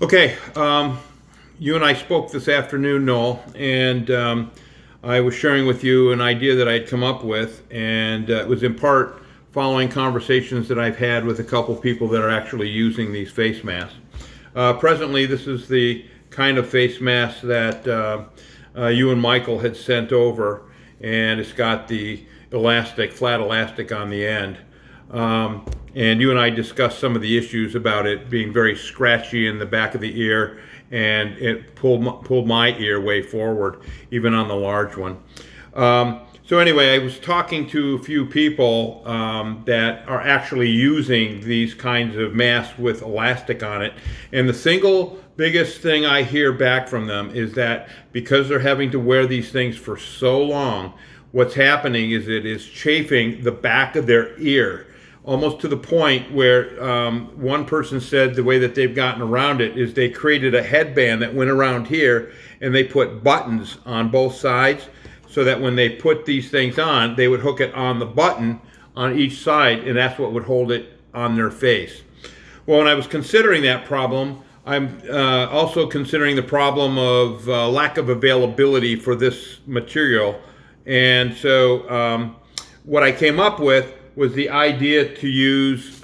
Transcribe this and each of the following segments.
Okay, you and I spoke this afternoon, Noel, and I was sharing with you an idea that I had come up with, and it was in part following conversations that I've had with a couple people that are actually using these face masks. Presently, this is the kind of face mask that you and Michael had sent over, and it's got the flat elastic on the end. And you and I discussed some of the issues about it being very scratchy in the back of the ear, and it pulled my ear way forward, even on the large one. So anyway, I was talking to a few people that are actually using these kinds of masks with elastic on it, and the single biggest thing I hear back from them is that because they're having to wear these things for so long, what's happening is it is chafing the back of their ear, almost to the point where one person said the way that they've gotten around it is they created a headband that went around here, and they put buttons on both sides so that when they put these things on, they would hook it on the button on each side, and that's what would hold it on their face. Well, when I was considering that problem, I'm also considering the problem of lack of availability for this material. And so what I came up with was the idea to use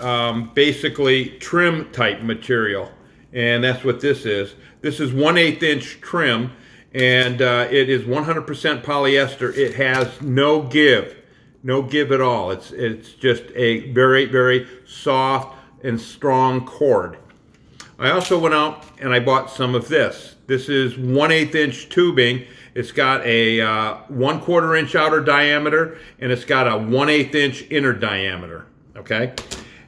basically trim type material. And that's what this is. This is 1/8 inch trim, and it is 100% polyester. It has no give at all. It's just a very, very soft and strong cord. I also went out and I bought some of this. This is 1/8 inch tubing. It's got a 1/4 inch outer diameter, and it's got a 1/8 inch inner diameter. Okay,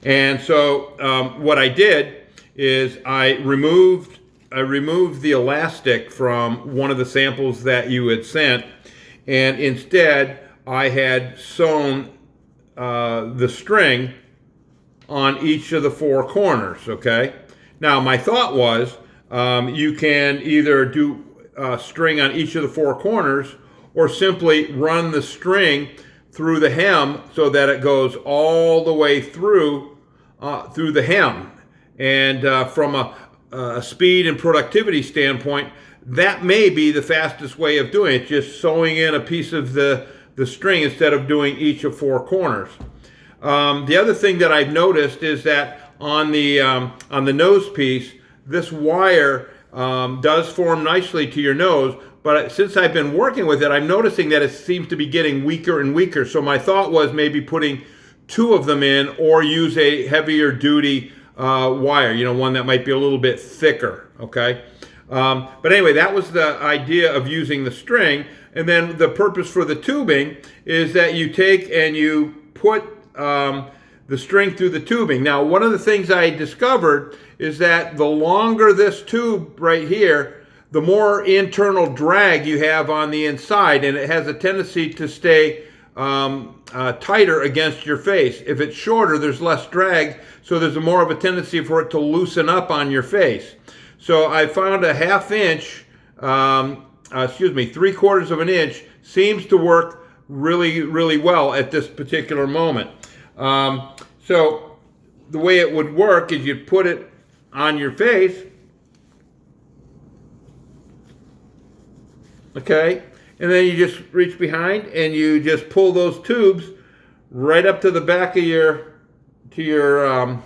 and so what I did is I removed the elastic from one of the samples that you had sent, and instead I had sewn the string on each of the four corners. Okay, now my thought was you can either do string on each of the four corners, or simply run the string through the hem so that it goes all the way through the hem. And from a speed and productivity standpoint, that may be the fastest way of doing it, just sewing in a piece of the string instead of doing each of four corners. The other thing that I've noticed is that on the nose piece, this wire does form nicely to your nose, but since I've been working with it, I'm noticing that it seems to be getting weaker and weaker. So my thought was maybe putting two of them in, or use a heavier duty wire, one that might be a little bit thicker. Okay, but anyway, that was the idea of using the string. And then the purpose for the tubing is that you take and you put the string through the tubing. Now, one of the things I discovered is that the longer this tube right here, the more internal drag you have on the inside, and it has a tendency to stay tighter against your face. If it's shorter, there's less drag, so there's more of a tendency for it to loosen up on your face. So I found a 1/2 inch, 3/4 of an inch seems to work really, really well at this particular moment. So the way it would work is you'd put it on your face, okay, and then you just reach behind and you just pull those tubes right up to the back of your ear,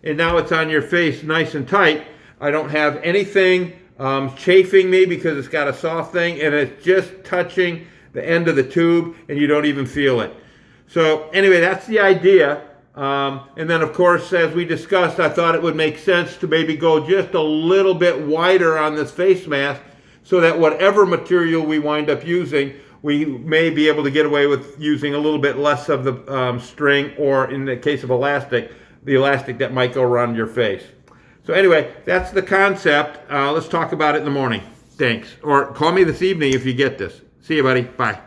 and now it's on your face nice and tight. I don't have anything chafing me because it's got a soft thing, and it's just touching the end of the tube, and you don't even feel it. So anyway, that's the idea. And then, of course, as we discussed, I thought it would make sense to maybe go just a little bit wider on this face mask so that whatever material we wind up using, we may be able to get away with using a little bit less of the string, or in the case of elastic, the elastic that might go around your face. So anyway, that's the concept. Let's talk about it in the morning. Thanks. Or call me this evening if you get this. See you, buddy. Bye.